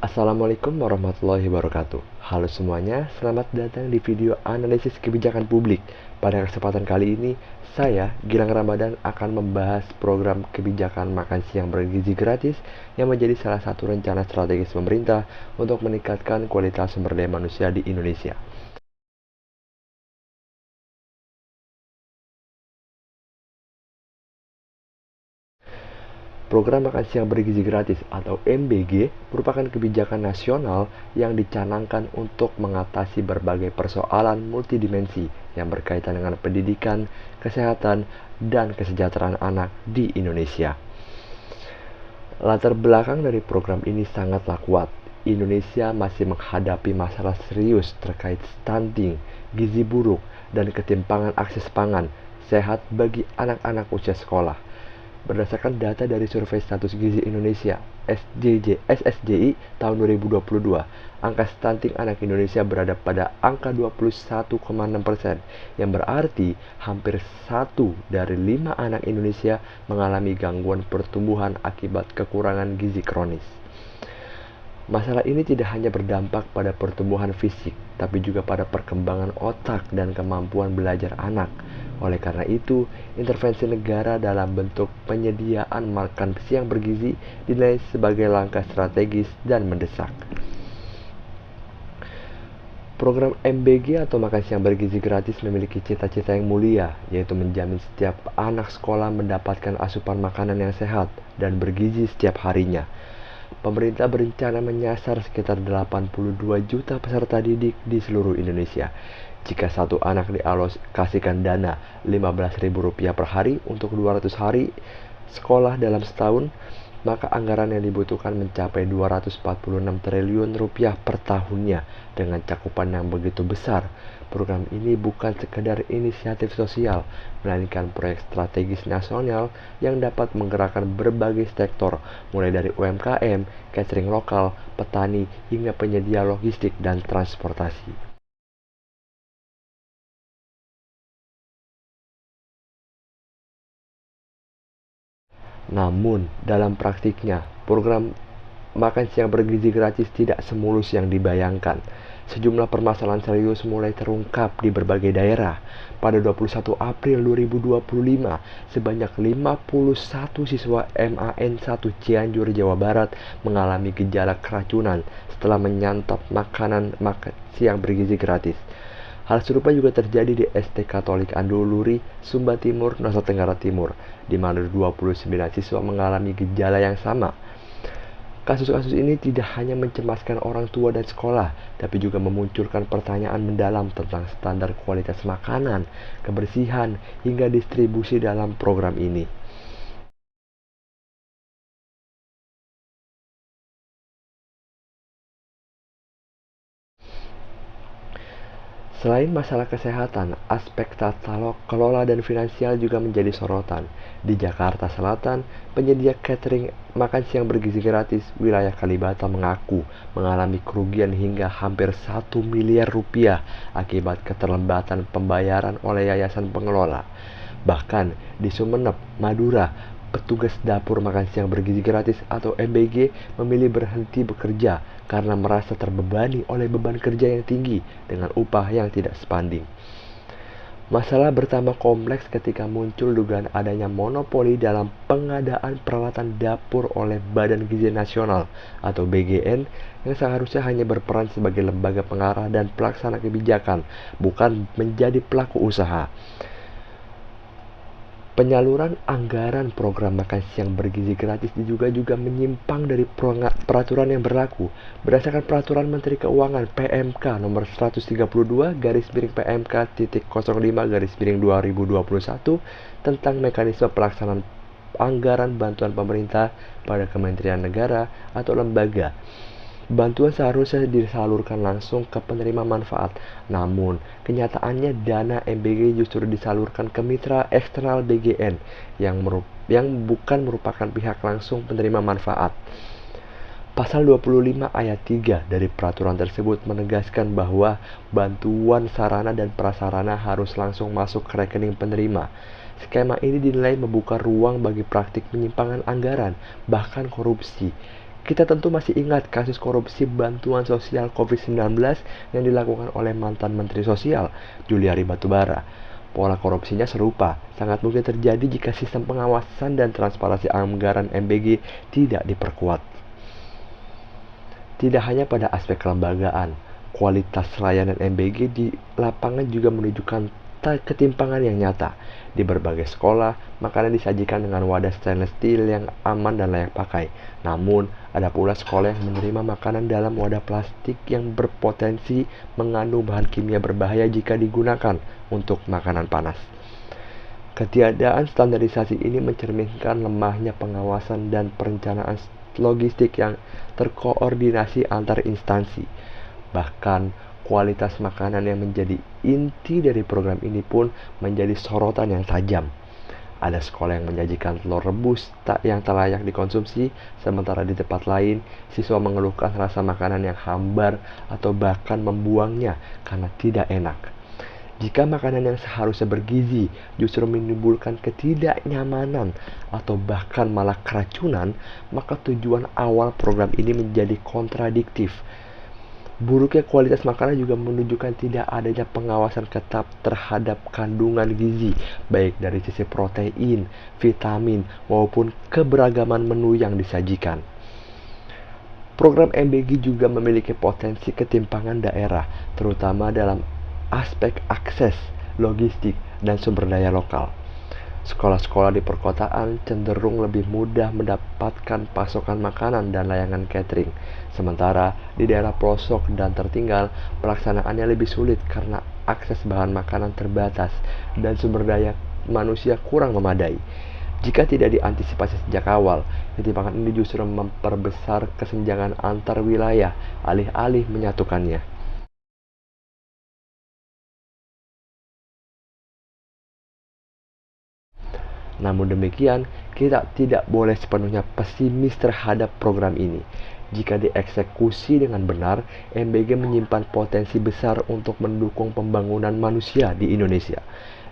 Assalamualaikum warahmatullahi wabarakatuh. Halo semuanya, selamat datang di video analisis kebijakan publik. Pada kesempatan kali ini, saya, Gilang Ramadan, akan membahas program kebijakan makan siang bergizi gratis yang menjadi salah satu rencana strategis pemerintah untuk meningkatkan kualitas sumber daya manusia di Indonesia. Program Makan Siang Bergizi Gratis atau MBG merupakan kebijakan nasional yang dicanangkan untuk mengatasi berbagai persoalan multidimensi yang berkaitan dengan pendidikan, kesehatan, dan kesejahteraan anak di Indonesia. Latar belakang dari program ini sangatlah kuat. Indonesia masih menghadapi masalah serius terkait stunting, gizi buruk, dan ketimpangan akses pangan sehat bagi anak-anak usia sekolah. Berdasarkan data dari Survei Status Gizi Indonesia SSGI tahun 2022, angka stunting anak Indonesia berada pada angka 21,6%, yang berarti hampir 1 dari 5 anak Indonesia mengalami gangguan pertumbuhan akibat kekurangan gizi kronis. Masalah ini tidak hanya berdampak pada pertumbuhan fisik, tapi juga pada perkembangan otak dan kemampuan belajar anak. Oleh karena itu, intervensi negara dalam bentuk penyediaan makan siang bergizi dinilai sebagai langkah strategis dan mendesak. Program MBG atau makan siang bergizi gratis memiliki cita-cita yang mulia, yaitu menjamin setiap anak sekolah mendapatkan asupan makanan yang sehat dan bergizi setiap harinya. Pemerintah berencana menyasar sekitar 82 juta peserta didik di seluruh Indonesia. Jika satu anak dialokasikan dana Rp15.000 per hari untuk 200 hari sekolah dalam setahun, maka anggaran yang dibutuhkan mencapai Rp246 triliun per tahunnya. Dengan cakupan yang begitu besar, program ini bukan sekedar inisiatif sosial, melainkan proyek strategis nasional yang dapat menggerakkan berbagai sektor, mulai dari UMKM, catering lokal, petani, hingga penyedia logistik dan transportasi. Namun, dalam praktiknya, program makan siang bergizi gratis tidak semulus yang dibayangkan. Sejumlah permasalahan serius mulai terungkap di berbagai daerah. Pada 21 April 2025, sebanyak 51 siswa MAN 1 Cianjur, Jawa Barat mengalami gejala keracunan setelah menyantap makanan makan siang bergizi gratis. Hal serupa juga terjadi di SD Katolik Anduluri, Sumba Timur, Nusa Tenggara Timur, di mana 29 siswa mengalami gejala yang sama. Kasus-kasus ini tidak hanya mencemaskan orang tua dan sekolah, tapi juga memunculkan pertanyaan mendalam tentang standar kualitas makanan, kebersihan, hingga distribusi dalam program ini. Selain masalah kesehatan, aspek tata kelola dan finansial juga menjadi sorotan. Di Jakarta Selatan, penyedia catering makan siang bergizi gratis wilayah Kalibata mengaku mengalami kerugian hingga hampir 1 miliar rupiah akibat keterlambatan pembayaran oleh yayasan pengelola. Bahkan di Sumeneb, Madura, petugas dapur makan siang bergizi gratis atau MBG memilih berhenti bekerja karena merasa terbebani oleh beban kerja yang tinggi dengan upah yang tidak sebanding. Masalah bertambah kompleks ketika muncul dugaan adanya monopoli dalam pengadaan peralatan dapur oleh Badan Gizi Nasional atau BGN, yang seharusnya hanya berperan sebagai lembaga pengarah dan pelaksana kebijakan, bukan menjadi pelaku usaha. Penyaluran anggaran program makan siang bergizi gratis juga menyimpang dari peraturan yang berlaku. Berdasarkan Peraturan Menteri Keuangan PMK nomor 132/PMK.05/2021 tentang mekanisme pelaksanaan anggaran bantuan pemerintah pada kementerian negara atau lembaga. Bantuan seharusnya disalurkan langsung ke penerima manfaat, namun kenyataannya dana MBG justru disalurkan ke mitra eksternal BGN yang bukan merupakan pihak langsung penerima manfaat. Pasal 25 ayat 3 dari peraturan tersebut menegaskan bahwa bantuan sarana dan prasarana harus langsung masuk ke rekening penerima. Skema ini dinilai membuka ruang bagi praktik penyimpangan anggaran, bahkan korupsi. Kita tentu masih ingat kasus korupsi bantuan sosial COVID-19 yang dilakukan oleh mantan Menteri Sosial, Juliari Batubara. Pola korupsinya serupa, sangat mungkin terjadi jika sistem pengawasan dan transparansi anggaran MBG tidak diperkuat. Tidak hanya pada aspek kelembagaan, kualitas layanan MBG di lapangan juga menunjukkan ketimpangan yang nyata. Di berbagai sekolah, makanan disajikan dengan wadah stainless steel yang aman dan layak pakai. Namun, ada pula sekolah yang menerima makanan dalam wadah plastik yang berpotensi mengandung bahan kimia berbahaya jika digunakan untuk makanan panas. Ketiadaan standarisasi ini mencerminkan lemahnya pengawasan dan perencanaan logistik yang terkoordinasi antar instansi. Bahkan, kualitas makanan yang menjadi inti dari program ini pun menjadi sorotan yang tajam. Ada sekolah yang menyajikan telur rebus yang tak layak dikonsumsi, sementara di tempat lain, siswa mengeluhkan rasa makanan yang hambar atau bahkan membuangnya karena tidak enak. Jika makanan yang seharusnya bergizi justru menimbulkan ketidaknyamanan atau bahkan malah keracunan, maka tujuan awal program ini menjadi kontradiktif. Buruknya kualitas makanan juga menunjukkan tidak adanya pengawasan ketat terhadap kandungan gizi, baik dari sisi protein, vitamin, maupun keberagaman menu yang disajikan. Program MBG juga memiliki potensi ketimpangan daerah, terutama dalam aspek akses, logistik, dan sumber daya lokal. Sekolah-sekolah di perkotaan cenderung lebih mudah mendapatkan pasokan makanan dan layanan catering. Sementara di daerah pelosok dan tertinggal, pelaksanaannya lebih sulit karena akses bahan makanan terbatas dan sumber daya manusia kurang memadai. Jika tidak diantisipasi sejak awal, ketimpangan ini justru memperbesar kesenjangan antar wilayah, alih-alih menyatukannya. Namun demikian, kita tidak boleh sepenuhnya pesimis terhadap program ini. Jika dieksekusi dengan benar, MBG menyimpan potensi besar untuk mendukung pembangunan manusia di Indonesia.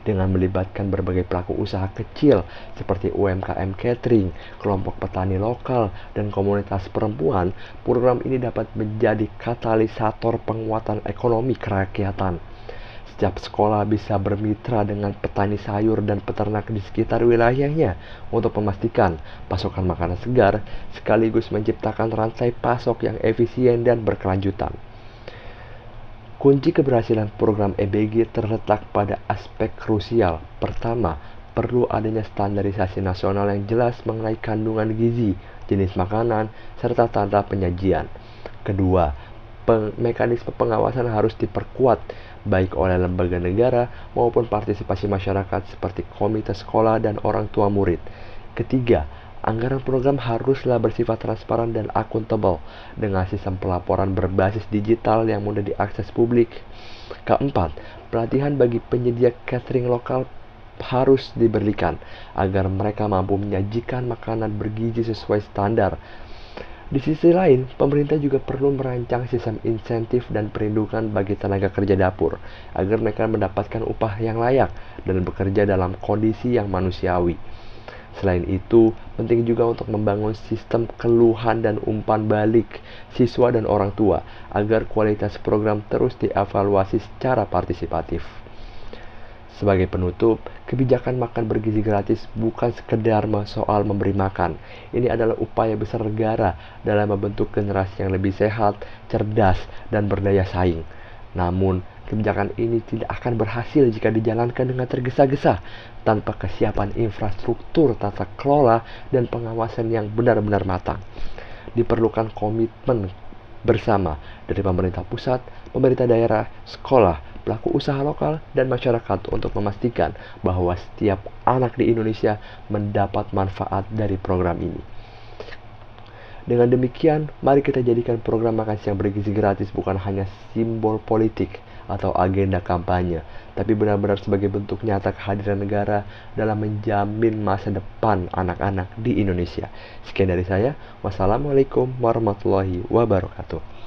Dengan melibatkan berbagai pelaku usaha kecil seperti UMKM catering, kelompok petani lokal, dan komunitas perempuan, program ini dapat menjadi katalisator penguatan ekonomi kerakyatan. Setiap sekolah bisa bermitra dengan petani sayur dan peternak di sekitar wilayahnya untuk memastikan pasokan makanan segar sekaligus menciptakan rantai pasok yang efisien dan berkelanjutan. Kunci keberhasilan program EBG terletak pada aspek krusial. Pertama, perlu adanya standarisasi nasional yang jelas mengenai kandungan gizi, jenis makanan, serta tanda penyajian. Kedua, mekanisme pengawasan harus diperkuat baik oleh lembaga negara maupun partisipasi masyarakat seperti komite sekolah dan orang tua murid. Ketiga, anggaran program haruslah bersifat transparan dan akuntabel dengan sistem pelaporan berbasis digital yang mudah diakses publik. Keempat, pelatihan bagi penyedia catering lokal harus diberikan agar mereka mampu menyajikan makanan bergizi sesuai standar. Di sisi lain, pemerintah juga perlu merancang sistem insentif dan perlindungan bagi tenaga kerja dapur, agar mereka mendapatkan upah yang layak dan bekerja dalam kondisi yang manusiawi. Selain itu, penting juga untuk membangun sistem keluhan dan umpan balik siswa dan orang tua, agar kualitas program terus dievaluasi secara partisipatif. Sebagai penutup, kebijakan makan bergizi gratis bukan sekedar soal memberi makan. Ini adalah upaya besar negara dalam membentuk generasi yang lebih sehat, cerdas, dan berdaya saing. Namun, kebijakan ini tidak akan berhasil jika dijalankan dengan tergesa-gesa, tanpa kesiapan infrastruktur tata kelola dan pengawasan yang benar-benar matang. Diperlukan komitmen bersama dari pemerintah pusat, pemerintah daerah, sekolah, pelaku usaha lokal, dan masyarakat untuk memastikan bahwa setiap anak di Indonesia mendapat manfaat dari program ini. Dengan demikian, mari kita jadikan program makan siang bergizi gratis bukan hanya simbol politik atau agenda kampanye, tapi benar-benar sebagai bentuk nyata kehadiran negara dalam menjamin masa depan anak-anak di Indonesia. Sekian dari saya. Wassalamualaikum warahmatullahi wabarakatuh.